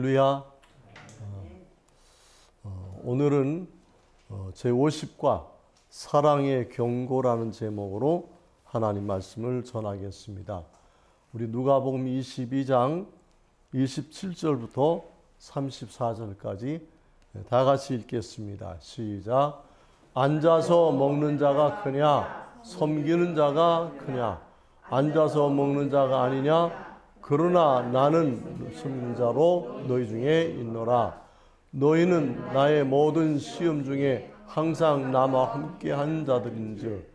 할렐루야. 오늘은 제50과 사랑의 경고라는 제목으로 하나님 말씀을 전하겠습니다. 우리 누가복음 22장 27절부터 34절까지 다 같이 읽겠습니다. 시작. 앉아서 먹는 자가 크냐 섬기는 자가 크냐? 앉아서 먹는 자가 아니냐? 그러나 나는 섬기는 자로 너희 중에 있노라. 너희는 나의 모든 시험 중에 항상 나와 함께한 자들인즉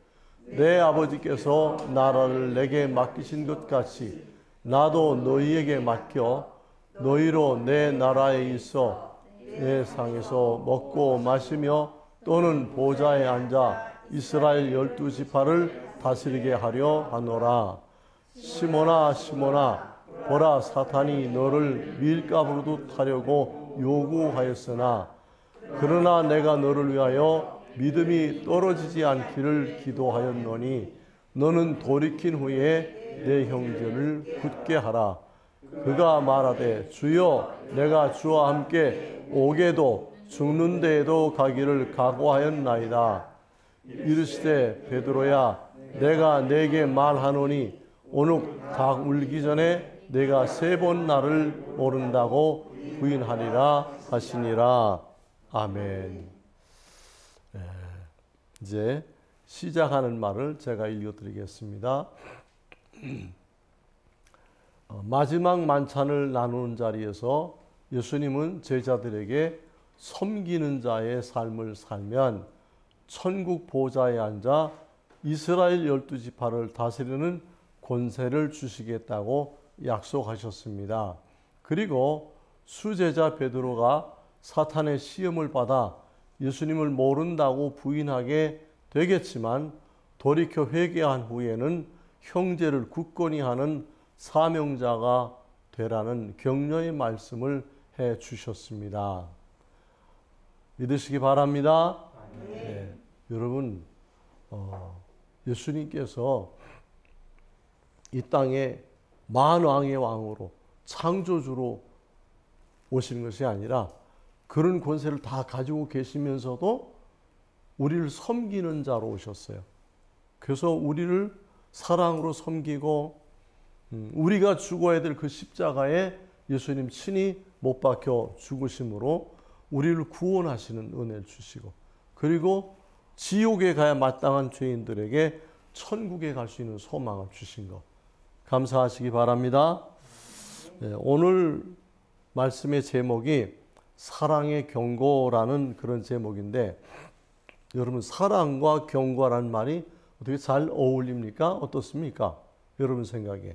내 아버지께서 나라를 내게 맡기신 것 같이 나도 너희에게 맡겨 너희로 내 나라에 있어 내 상에서 먹고 마시며 또는 보좌에 앉아 이스라엘 12지파를 다스리게 하려 하노라. 시몬아 시몬아 보라 사탄이 너를 밀가부로도 타려고 요구하였으나 그러나 내가 너를 위하여 믿음이 떨어지지 않기를 기도하였노니 너는 돌이킨 후에 내 형제를 굳게 하라. 그가 말하되 주여 내가 주와 함께 옥에도 죽는 데에도 가기를 각오하였나이다. 이르시되 베드로야 내가 내게 말하노니 오늘 닭 울기 전에 내가 3번 나를 모른다고 부인하리라 하시니라. 아멘. 이제 시작하는 말을 제가 읽어드리겠습니다. 마지막 만찬을 나누는 자리에서 예수님은 제자들에게 섬기는 자의 삶을 살면 천국 보좌에 앉아 이스라엘 12지파를 다스리는 권세를 주시겠다고 약속하셨습니다. 그리고 수제자 베드로가 사탄의 시험을 받아 예수님을 모른다고 부인하게 되겠지만 돌이켜 회개한 후에는 형제를 굳건히 하는 사명자가 되라는 격려의 말씀을 해 주셨습니다. 믿으시기 바랍니다. 네. 여러분 예수님께서 이 땅에 만왕의 왕으로 창조주로 오신 것이 아니라 그런 권세를 다 가지고 계시면서도 우리를 섬기는 자로 오셨어요. 그래서 우리를 사랑으로 섬기고 우리가 죽어야 될 그 십자가에 예수님 친히 못 박혀 죽으심으로 우리를 구원하시는 은혜를 주시고 그리고 지옥에 가야 마땅한 죄인들에게 천국에 갈 수 있는 소망을 주신 것 감사하시기 바랍니다. 네, 오늘 말씀의 제목이 사랑의 경고라는 그런 제목인데 여러분 사랑과 경고라는 말이 어떻게 잘 어울립니까? 어떻습니까? 여러분 생각에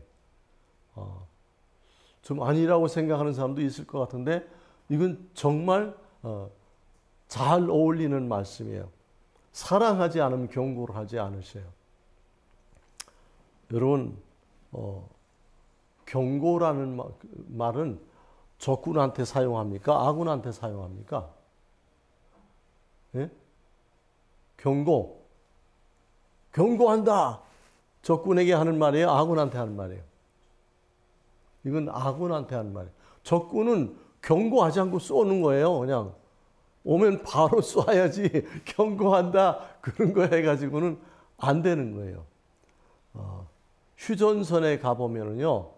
좀 아니라고 생각하는 사람도 있을 것 같은데 이건 정말 잘 어울리는 말씀이에요. 사랑하지 않으면 경고를 하지 않으셔요. 여러분 경고라는 말은 적군한테 사용합니까? 아군한테 사용합니까? 예? 경고한다. 적군에게 하는 말이에요? 아군한테 하는 말이에요? 이건 아군한테 하는 말이에요. 적군은 경고하지 않고 쏘는 거예요. 그냥 오면 바로 쏴야지 경고한다 그런 거 해가지고는 안 되는 거예요. 휴전선에 가보면은요,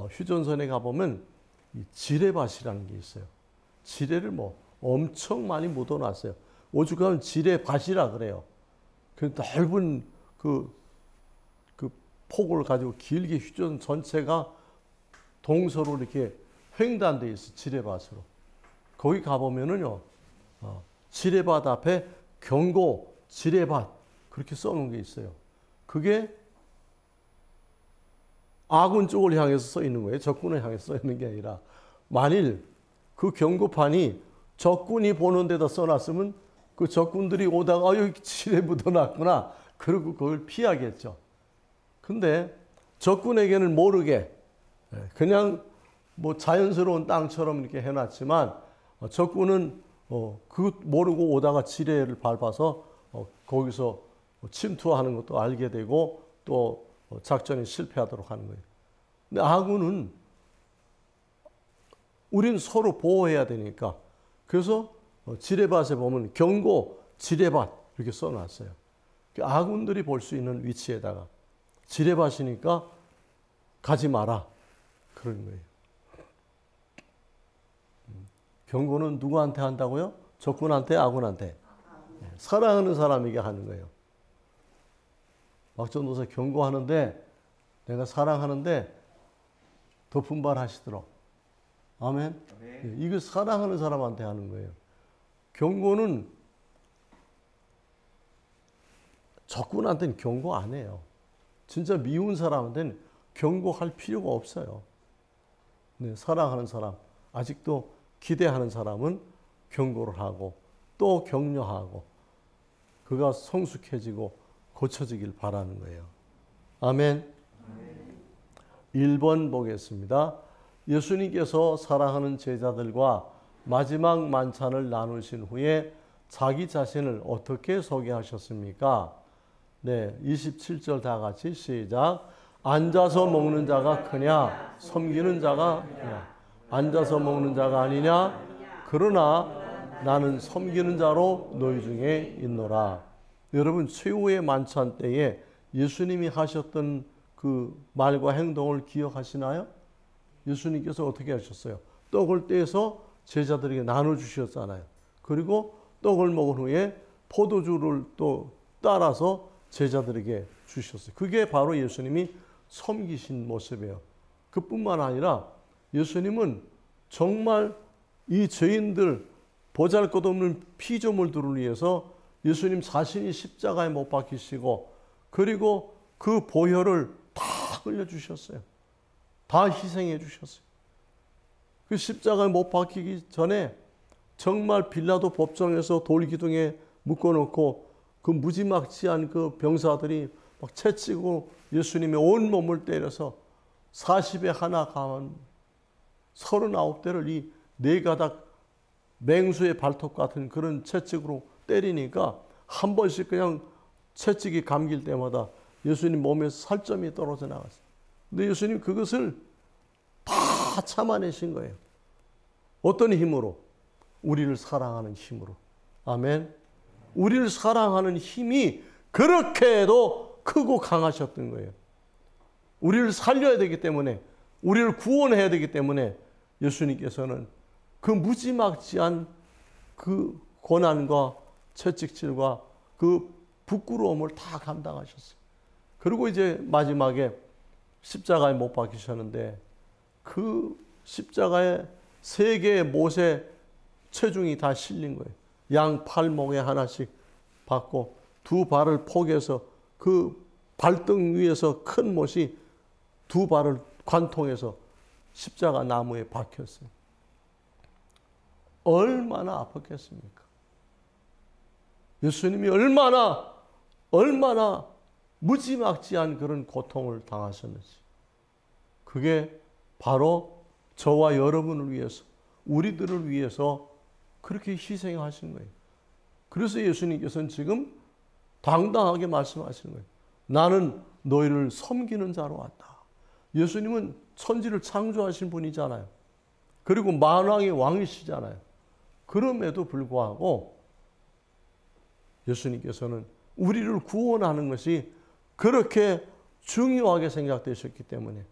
휴전선에 가보면 이 지뢰밭이라는 게 있어요. 지뢰를 엄청 많이 묻어놨어요. 오죽하면 지뢰밭이라 그래요. 그 넓은 그 폭을 가지고 길게 휴전 전체가 동서로 이렇게 횡단되어 있어요. 지뢰밭으로. 거기 가보면은요, 지뢰밭 앞에 경고, 지뢰밭 그렇게 써놓은 게 있어요. 그게 아군 쪽을 향해서 써 있는 거예요. 적군을 향해서 써 있는 게 아니라 만일 그 경고판이 적군이 보는 데다 써놨으면 그 적군들이 오다가 여기 지뢰 묻어놨구나 그러고 그걸 피하겠죠. 근데 적군에게는 모르게 그냥 자연스러운 땅처럼 이렇게 해놨지만 적군은 그것 모르고 오다가 지뢰를 밟아서 거기서 침투하는 것도 알게 되고 또 작전이 실패하도록 하는 거예요. 근데 아군은 우린 서로 보호해야 되니까. 그래서 지레밭에 보면 경고 지레밭 이렇게 써놨어요. 아군들이 볼 수 있는 위치에다가 지레밭이니까 가지 마라 그런 거예요. 경고는 누구한테 한다고요? 적군한테, 아군한테? 사랑하는 사람에게 하는 거예요. 막전도사 경고하는데 내가 사랑하는데 더 분발하시도록. 아멘. 이거 사랑하는 사람한테 하는 거예요. 경고는 적군한테는 경고 안 해요. 진짜 미운 사람한테는 경고할 필요가 없어요. 네, 사랑하는 사람, 아직도 기대하는 사람은 경고를 하고 또 격려하고 그가 성숙해지고 고쳐지길 바라는 거예요. 아멘. 1번 보겠습니다. 예수님께서 사랑하는 제자들과 마지막 만찬을 나누신 후에 자기 자신을 어떻게 소개하셨습니까? 네, 27절 다 같이 시작. 앉아서 먹는 자가 크냐? 섬기는 자가 크냐? 앉아서 먹는 자가 아니냐? 그러나 나는 섬기는 자로 너희 중에 있노라. 여러분, 최후의 만찬 때에 예수님이 하셨던 그 말과 행동을 기억하시나요? 예수님께서 어떻게 하셨어요? 떡을 떼서 제자들에게 나눠주셨잖아요. 그리고 떡을 먹은 후에 포도주를 또 따라서 제자들에게 주셨어요. 그게 바로 예수님이 섬기신 모습이에요. 그뿐만 아니라 예수님은 정말 이 죄인들 보잘것없는 피조물들을 위해서 예수님 자신이 십자가에 못 박히시고 그리고 그 보혈을 다 흘려주셨어요. 다 희생해 주셨어요. 그 십자가에 못 박히기 전에 정말 빌라도 법정에서 돌기둥에 묶어놓고 그 무지막지한 그 병사들이 막 채찍으로 예수님의 온 몸을 때려서 40에 하나 가면 39대를 이 네 가닥 맹수의 발톱 같은 그런 채찍으로 때리니까 한 번씩 그냥 채찍이 감길 때마다 예수님 몸에서 살점이 떨어져 나갔어요. 근데 예수님 그것을 다 참아내신 거예요. 어떤 힘으로? 우리를 사랑하는 힘으로. 아멘. 우리를 사랑하는 힘이 그렇게도 크고 강하셨던 거예요. 우리를 살려야 되기 때문에, 우리를 구원해야 되기 때문에 예수님께서는 그 무지막지한 그 고난과 채찍질과 그 부끄러움을 다 감당하셨어요. 그리고 이제 마지막에 십자가에 못 박히셨는데 그 십자가에 세 개의 못에 체중이 다 실린 거예요. 양 팔목에 하나씩 박고 두 발을 포개서 그 발등 위에서 큰 못이 두 발을 관통해서 십자가 나무에 박혔어요. 얼마나 아팠겠습니까? 예수님이 얼마나 무지막지한 그런 고통을 당하셨는지. 그게 바로 저와 여러분을 위해서, 우리들을 위해서 그렇게 희생하신 거예요. 그래서 예수님께서는 지금 당당하게 말씀하시는 거예요. 나는 너희를 섬기는 자로 왔다. 예수님은 천지를 창조하신 분이잖아요. 그리고 만왕의 왕이시잖아요. 그럼에도 불구하고 예수님께서는 우리를 구원하는 것이 그렇게 중요하게 생각되셨기 때문에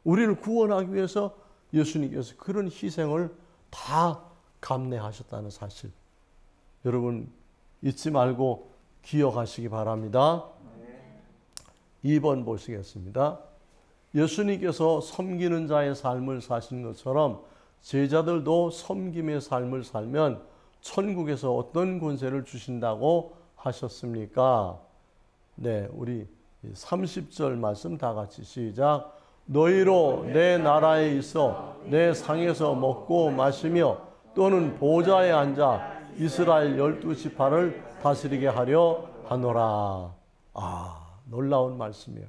우리를 구원하기 위해서 예수님께서 그런 희생을 다 감내하셨다는 사실. 여러분 잊지 말고 기억하시기 바랍니다. 2번 보시겠습니다. 예수님께서 섬기는 자의 삶을 사신 것처럼 제자들도 섬김의 삶을 살면 천국에서 어떤 권세를 주신다고 하셨습니까? 네, 우리 30절 말씀 다 같이 시작. 너희로 내 나라에 있어 내 상에서 먹고 마시며 또는 보좌에 앉아 이스라엘 12지파를 다스리게 하려 하노라. 놀라운 말씀이에요.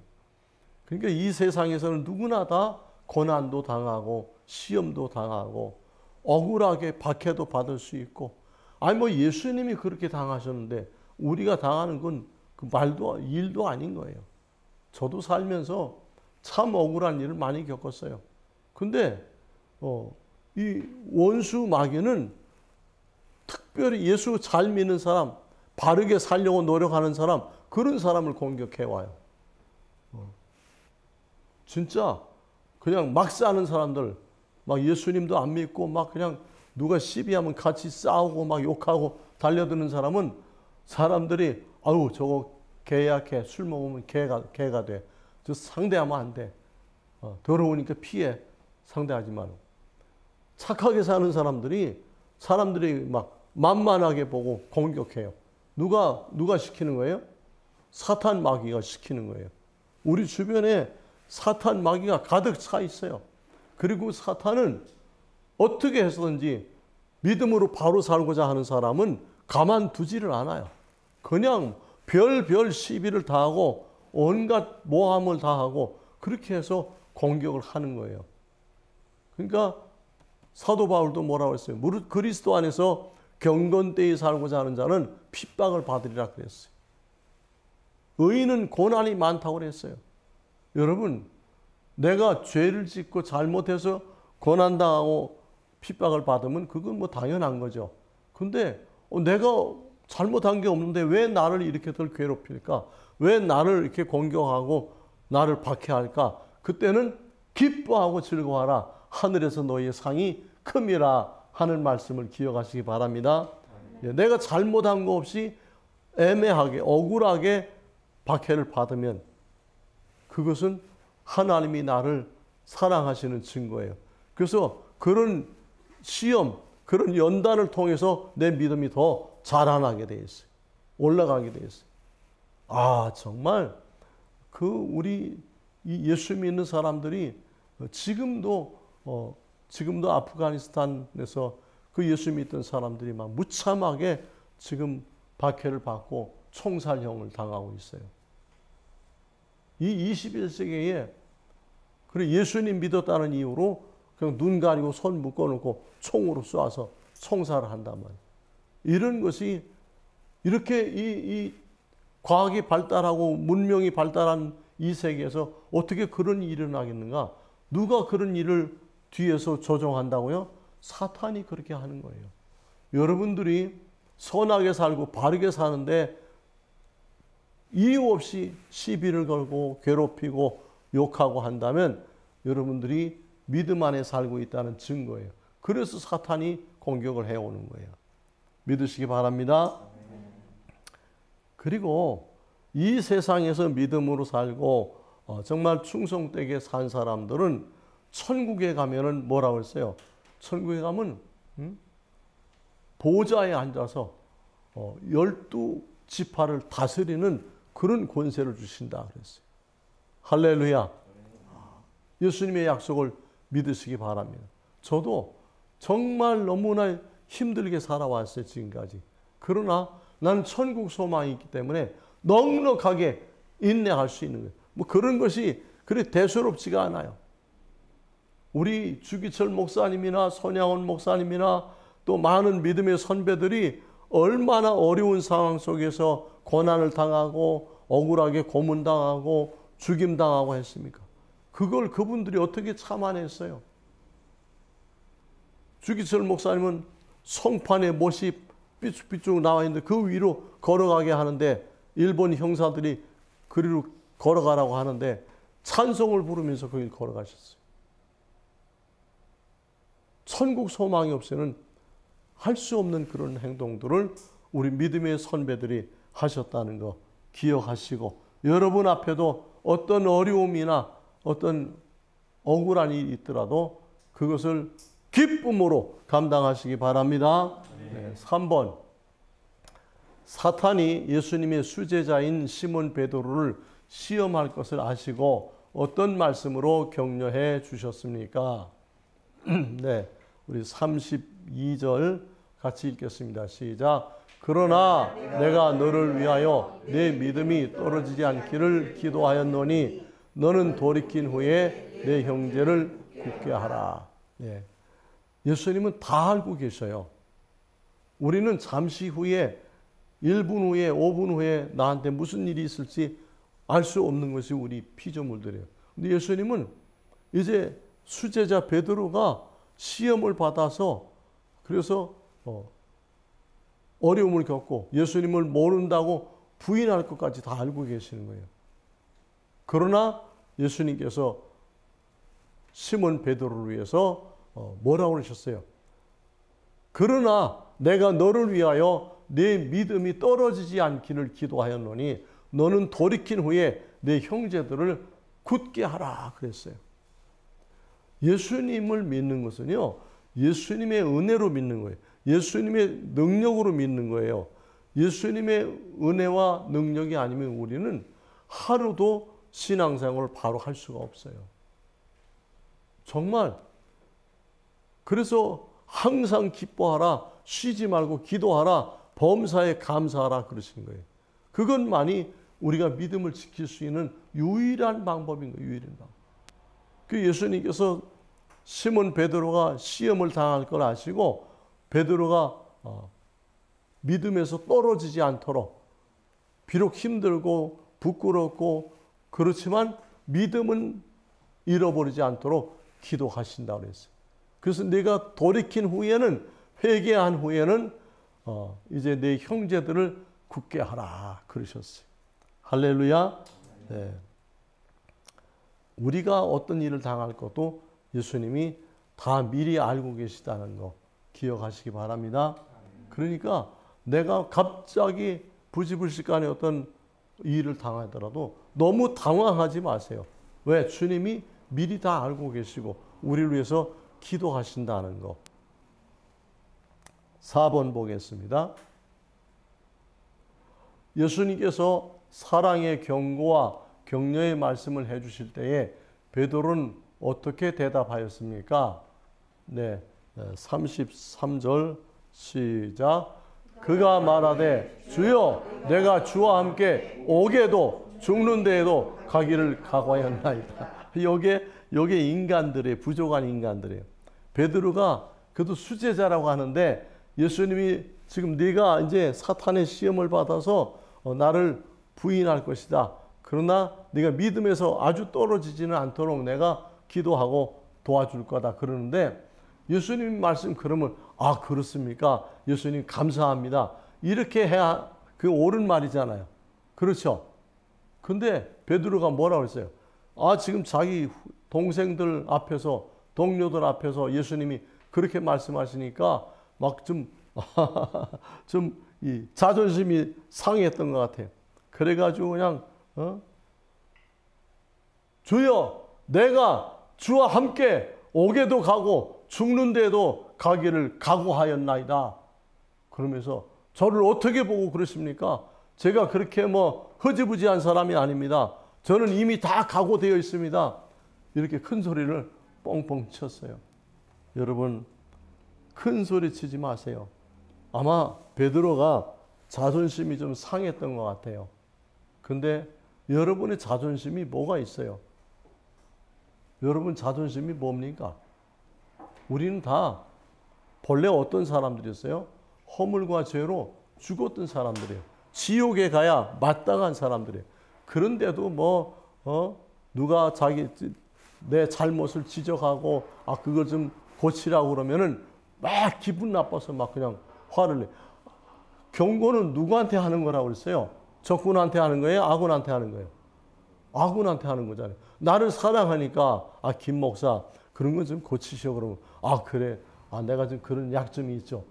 그러니까 이 세상에서는 누구나 다 고난도 당하고 시험도 당하고 억울하게 박해도 받을 수 있고, 아니 뭐 예수님이 그렇게 당하셨는데 우리가 당하는 건 그 말도 일도 아닌 거예요. 저도 살면서 참 억울한 일을 많이 겪었어요. 근데 이 원수 마귀는 특별히 예수 잘 믿는 사람, 바르게 살려고 노력하는 사람, 그런 사람을 공격해 와요. 진짜 그냥 막 사는 사람들, 막 예수님도 안 믿고 막 그냥 누가 시비하면 같이 싸우고 막 욕하고 달려드는 사람은 사람들이 아유 저거 개 약해, 술 먹으면 개가 돼. 저 상대하면 안 돼. 더러우니까 피해. 상대하지 마라. 착하게 사는 사람들이 막 만만하게 보고 공격해요. 누가 시키는 거예요? 사탄 마귀가 시키는 거예요. 우리 주변에 사탄 마귀가 가득 차 있어요. 그리고 사탄은 어떻게 해서든지 믿음으로 바로 살고자 하는 사람은 가만두지를 않아요. 그냥 별별 시비를 다 하고 온갖 모함을 다 하고 그렇게 해서 공격을 하는 거예요. 그러니까 사도 바울도 뭐라고 했어요? 무릇 그리스도 안에서 경건되이 살고자 하는 자는 핍박을 받으리라 그랬어요. 의인은 고난이 많다고 그랬어요. 여러분, 내가 죄를 짓고 잘못해서 고난당하고 핍박을 받으면 그건 뭐 당연한 거죠. 근데 내가 잘못한 게 없는데 왜 나를 이렇게들 괴롭힐까? 왜 나를 이렇게 공격하고 나를 박해할까? 그때는 기뻐하고 즐거워하라. 하늘에서 너희의 상이 큼이라 하는 말씀을 기억하시기 바랍니다. 내가 잘못한 거 없이 애매하게 억울하게 박해를 받으면 그것은 하나님이 나를 사랑하시는 증거예요. 그래서 그런 시험, 그런 연단을 통해서 내 믿음이 더 자라나게 돼 있어요. 올라가게 돼 있어요. 아, 정말 우리 이 예수 믿는 사람들이 지금도 아프가니스탄에서 그 예수 믿던 사람들이 막 무참하게 지금 박해를 받고 총살형을 당하고 있어요. 이 21세기에 그래 예수님 믿었다는 이유로 그냥 눈 가리고 손 묶어놓고 총으로 쏴서 총살을 한단 말이에요. 이런 것이 이렇게 이 과학이 발달하고 문명이 발달한 이 세계에서 어떻게 그런 일이 일어나겠는가? 누가 그런 일을 뒤에서 조종한다고요? 사탄이 그렇게 하는 거예요. 여러분들이 선하게 살고 바르게 사는데 이유 없이 시비를 걸고 괴롭히고 욕하고 한다면 여러분들이 믿음 안에 살고 있다는 증거예요. 그래서 사탄이 공격을 해오는 거예요. 믿으시기 바랍니다. 그리고 이 세상에서 믿음으로 살고 정말 충성되게 산 사람들은 천국에 가면은 뭐라고 했어요? 천국에 가면 보좌에 앉아서 12지파를 다스리는 그런 권세를 주신다 그랬어요. 할렐루야. 예수님의 약속을 믿으시기 바랍니다. 저도 정말 너무나 힘들게 살아왔어요, 지금까지. 그러나 나는 천국 소망이 있기 때문에 넉넉하게 인내할 수 있는 거예요. 뭐 그런 것이 그리 대수롭지가 않아요. 우리 주기철 목사님이나 손양원 목사님이나 또 많은 믿음의 선배들이 얼마나 어려운 상황 속에서 고난을 당하고 억울하게 고문당하고 죽임당하고 했습니까? 그걸 그분들이 어떻게 참아냈어요? 주기철 목사님은 송판에 못이 삐쭉삐쭉 나와 있는데 그 위로 걸어가게 하는데 일본 형사들이 그리로 걸어가라고 하는데 찬송을 부르면서 거기 걸어가셨어요. 천국 소망이 없이는 할 수 없는 그런 행동들을 우리 믿음의 선배들이 하셨다는 거 기억하시고 여러분 앞에도 어떤 어려움이나 어떤 억울한 일이 있더라도 그것을 기쁨으로 감당하시기 바랍니다. 네, 3번 사탄이 예수님의 수제자인 시몬 베드로를 시험할 것을 아시고 어떤 말씀으로 격려해 주셨습니까? 네, 우리 32절 같이 읽겠습니다. 시작. 그러나 내가 너를 위하여 내 믿음이 떨어지지 않기를 기도하였노니 너는 돌이킨 후에 내 형제를 굳게 하라. 예. 예수님은 다 알고 계셔요. 우리는 잠시 후에 1분 후에 5분 후에 나한테 무슨 일이 있을지 알 수 없는 것이 우리 피조물들이에요. 근데 예수님은 이제 수제자 베드로가 시험을 받아서 그래서 어려움을 겪고 예수님을 모른다고 부인할 것까지 다 알고 계시는 거예요. 그러나 예수님께서 시몬 베드로를 위해서 뭐라고 그러셨어요? 그러나 내가 너를 위하여 내 믿음이 떨어지지 않기를 기도하였노니 너는 돌이킨 후에 내 형제들을 굳게 하라 그랬어요. 예수님을 믿는 것은요, 예수님의 은혜로 믿는 거예요. 예수님의 능력으로 믿는 거예요. 예수님의 은혜와 능력이 아니면 우리는 하루도 신앙생활을 바로 할 수가 없어요. 정말. 그래서 항상 기뻐하라, 쉬지 말고 기도하라, 범사에 감사하라 그러시는 거예요. 그것만이 우리가 믿음을 지킬 수 있는 유일한 방법인 거예요. 유일한 방법. 그 예수님께서 시몬 베드로가 시험을 당할 걸 아시고 베드로가 믿음에서 떨어지지 않도록 비록 힘들고 부끄럽고 그렇지만 믿음은 잃어버리지 않도록 기도하신다고 그랬어요. 그래서 내가 돌이킨 후에는 회개한 후에는 이제 내 형제들을 굳게 하라 그러셨어요. 할렐루야. 네. 우리가 어떤 일을 당할 것도 예수님이 다 미리 알고 계시다는 거 기억하시기 바랍니다. 그러니까 내가 갑자기 부지불식간에 어떤 일을 당하더라도 너무 당황하지 마세요. 왜? 주님이 미리 다 알고 계시고 우리를 위해서 기도하신다는 거. 4번 보겠습니다. 예수님께서 사랑의 경고와 격려의 말씀을 해주실 때에 베드로는 어떻게 대답하였습니까? 네, 33절 시작. 그가 말하되 주여 내가 주와 함께 오게도 죽는 데에도 가기를 각오하였나이다. 요게 인간들의 부족한 인간들이에요. 베드로가 그래도 수제자라고 하는데 예수님이 지금 네가 이제 사탄의 시험을 받아서 나를 부인할 것이다. 그러나 네가 믿음에서 아주 떨어지지는 않도록 내가 기도하고 도와줄 거다. 그러는데 예수님 말씀 그러면 아 그렇습니까? 예수님 감사합니다. 이렇게 해야 그 옳은 말이잖아요. 그렇죠? 근데 베드로가 뭐라고 했어요? 아 지금 자기 동생들 앞에서 동료들 앞에서 예수님이 그렇게 말씀하시니까 막 좀 이 자존심이 상했던 것 같아요. 그래가지고 그냥 주여 내가 주와 함께 오게도 가고 죽는 데도 가기를 각오하였나이다. 그러면서 저를 어떻게 보고 그러십니까? 제가 그렇게 뭐 흐지부지한 사람이 아닙니다. 저는 이미 다 각오되어 있습니다. 이렇게 큰 소리를 뻥뻥 쳤어요. 여러분 큰 소리 치지 마세요. 아마 베드로가 자존심이 좀 상했던 것 같아요. 근데 여러분의 자존심이 뭐가 있어요? 여러분 자존심이 뭡니까? 우리는 다 본래 어떤 사람들이었어요? 허물과 죄로 죽었던 사람들이에요. 지옥에 가야 마땅한 사람들이에요. 그런데도 누가 내 잘못을 지적하고 그걸 좀 고치라고 그러면은 막 기분 나빠서 막 그냥 화를 내. 경고는 누구한테 하는 거라고 그랬어요? 적군한테 하는 거예요? 아군한테 하는 거예요? 아군한테 하는 거잖아요. 나를 사랑하니까 김 목사 그런 거 좀 고치시오 그러면 그래 내가 좀 그런 약점이 있죠.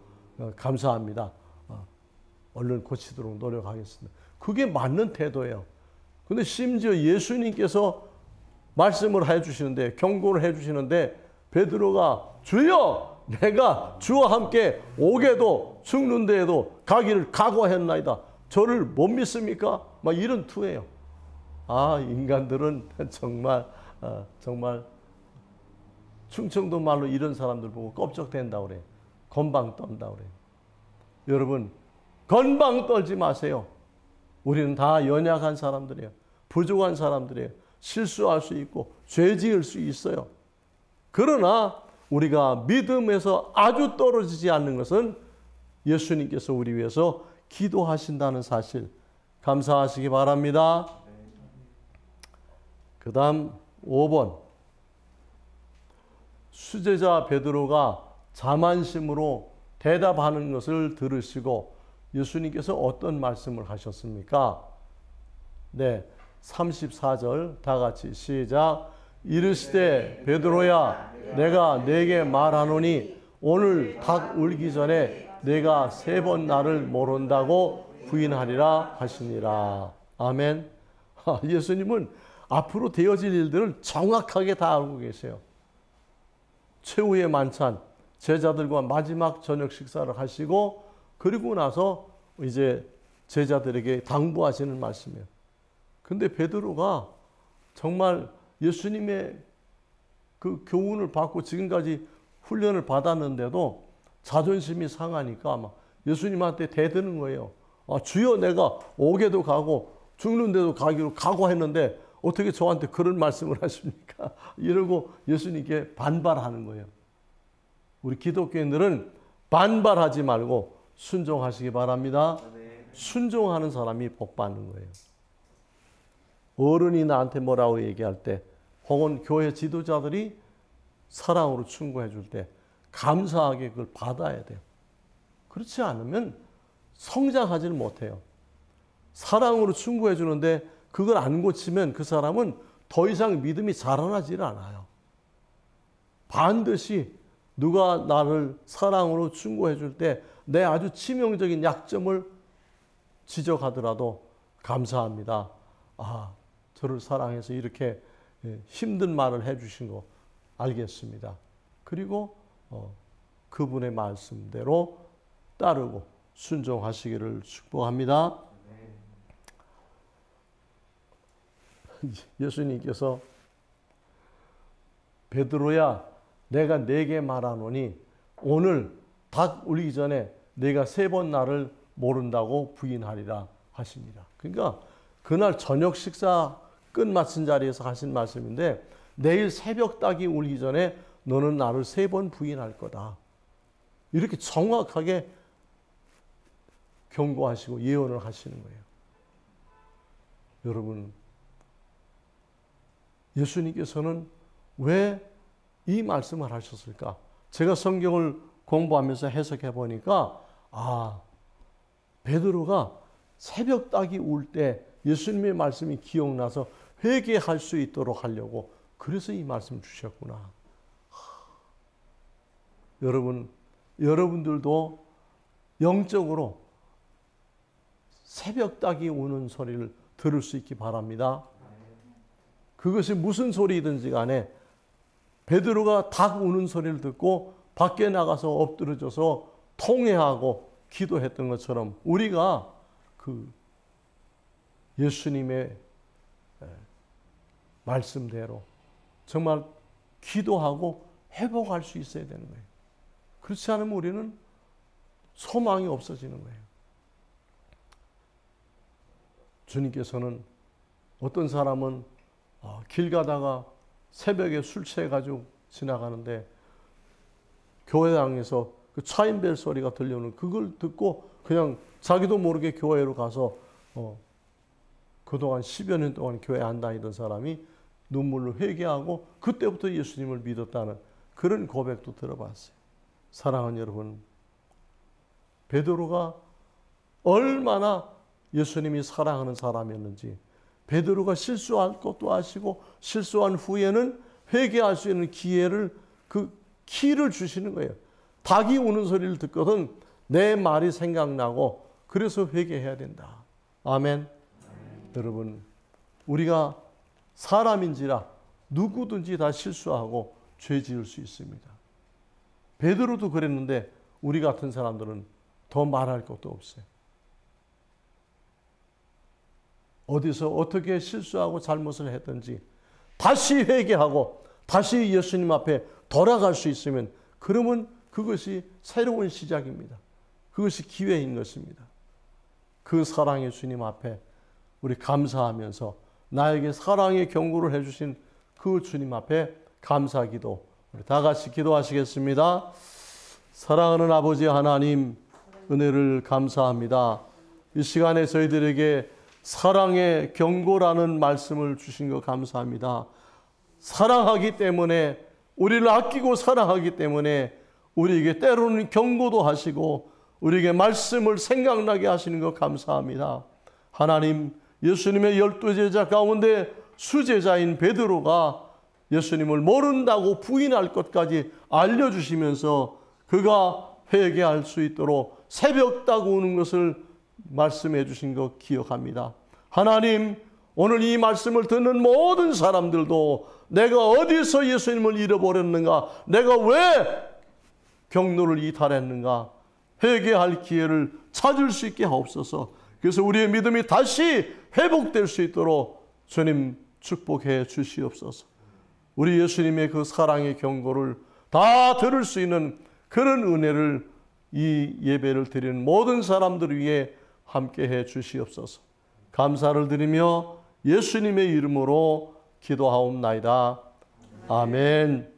감사합니다. 얼른 고치도록 노력하겠습니다. 그게 맞는 태도예요. 근데 심지어 예수님께서 말씀을 해주시는데 경고를 해주시는데 베드로가 주여 내가 주와 함께 오게도 죽는 데에도 가기를 각오했나이다. 저를 못 믿습니까? 막 이런 투예요. 인간들은 정말 충청도 말로 이런 사람들 보고 껍적된다고 그래요. 건방 떤다고 그래요. 여러분 건방 떨지 마세요. 우리는 다 연약한 사람들이에요. 부족한 사람들이에요. 실수할 수 있고 죄 지을 수 있어요. 그러나 우리가 믿음에서 아주 떨어지지 않는 것은 예수님께서 우리 위해서 기도하신다는 사실 감사하시기 바랍니다. 그 다음 5번 수제자 베드로가 자만심으로 대답하는 것을 들으시고 예수님께서 어떤 말씀을 하셨습니까? 네, 34절 다 같이 시작. 이르시되 베드로야 내가 네게 말하노니 오늘 닭 울기 전에 내가 3번 나를 모른다고 부인하리라 하시니라. 아멘. 예수님은 앞으로 되어질 일들을 정확하게 다 알고 계세요. 최후의 만찬, 제자들과 마지막 저녁 식사를 하시고 그리고 나서 이제 제자들에게 당부하시는 말씀이에요. 근데 베드로가 정말 예수님의 그 교훈을 받고 지금까지 훈련을 받았는데도 자존심이 상하니까 막 예수님한테 대드는 거예요. 주여 내가 옥에도 가고 죽는데도 가기로 각오했는데 어떻게 저한테 그런 말씀을 하십니까? 이러고 예수님께 반발하는 거예요. 우리 기독교인들은 반발하지 말고 순종하시기 바랍니다. 순종하는 사람이 복 받는 거예요. 어른이 나한테 뭐라고 얘기할 때 혹은 교회 지도자들이 사랑으로 충고해 줄 때 감사하게 그걸 받아야 돼요. 그렇지 않으면 성장하지는 못해요. 사랑으로 충고해 주는데 그걸 안 고치면 그 사람은 더 이상 믿음이 자라나질 않아요. 반드시 누가 나를 사랑으로 충고해 줄 때 내 아주 치명적인 약점을 지적하더라도 감사합니다. 저를 사랑해서 이렇게 힘든 말을 해주신 거 알겠습니다. 그리고 그분의 말씀대로 따르고 순종하시기를 축복합니다. 예수님께서 베드로야 내가 네게 말하노니 오늘 닭 울기 전에 네가 3번 나를 모른다고 부인하리라 하십니다. 그러니까 그날 저녁 식사 끝마친 자리에서 하신 말씀인데 내일 새벽 닭이 울기 전에 너는 나를 3번 부인할 거다. 이렇게 정확하게 경고하시고 예언을 하시는 거예요. 여러분, 예수님께서는 왜 이 말씀을 하셨을까? 제가 성경을 공부하면서 해석해 보니까 베드로가 새벽 닭이 울 때 예수님의 말씀이 기억나서 회개할 수 있도록 하려고 그래서 이 말씀을 주셨구나. 여러분들도 영적으로 새벽 닭이 우는 소리를 들을 수 있기 바랍니다. 그것이 무슨 소리든지 간에 베드로가 닭 우는 소리를 듣고 밖에 나가서 엎드려져서 통회하고 기도했던 것처럼 우리가 그 예수님의 말씀대로 정말 기도하고 회복할 수 있어야 되는 거예요. 그렇지 않으면 우리는 소망이 없어지는 거예요. 주님께서는 어떤 사람은 길 가다가 새벽에 술 취해가지고 지나가는데 교회당에서 그 차인벨 소리가 들려오는 그걸 듣고 그냥 자기도 모르게 교회로 가서 그동안 10여 년 동안 교회 안 다니던 사람이 눈물로 회개하고 그때부터 예수님을 믿었다는 그런 고백도 들어봤어요. 사랑하는 여러분, 베드로가 얼마나 예수님이 사랑하는 사람이었는지 베드로가 실수할 것도 아시고 실수한 후에는 회개할 수 있는 기회를 그 키를 주시는 거예요. 닭이 우는 소리를 듣거든 내 말이 생각나고 그래서 회개해야 된다. 아멘. 여러분, 우리가 사람인지라 누구든지 다 실수하고 죄 지을 수 있습니다. 베드로도 그랬는데 우리 같은 사람들은 더 말할 것도 없어요. 어디서 어떻게 실수하고 잘못을 했든지 다시 회개하고 다시 예수님 앞에 돌아갈 수 있으면 그러면 그것이 새로운 시작입니다. 그것이 기회인 것입니다. 그 사랑의 주님 앞에 우리 감사하면서 나에게 사랑의 경고를 해주신 그 주님 앞에 감사기도 우리 다 같이 기도하시겠습니다. 사랑하는 아버지 하나님, 은혜를 감사합니다. 이 시간에 저희들에게 사랑의 경고라는 말씀을 주신 것 감사합니다. 사랑하기 때문에 우리를 아끼고 사랑하기 때문에 우리에게 때로는 경고도 하시고 우리에게 말씀을 생각나게 하시는 것 감사합니다. 하나님, 예수님의 12제자 가운데 수제자인 베드로가 예수님을 모른다고 부인할 것까지 알려주시면서 그가 회개할 수 있도록 새벽다고 우는 것을 말씀해 주신 것 기억합니다. 하나님, 오늘 이 말씀을 듣는 모든 사람들도 내가 어디서 예수님을 잃어버렸는가, 내가 왜 경로를 이탈했는가 회개할 기회를 찾을 수 있게 하옵소서. 그래서 우리의 믿음이 다시 회복될 수 있도록 주님 축복해 주시옵소서. 우리 예수님의 그 사랑의 경고를 다 들을 수 있는 그런 은혜를 이 예배를 드리는 모든 사람들 위해 함께해 주시옵소서. 감사를 드리며 예수님의 이름으로 기도하옵나이다. 아멘.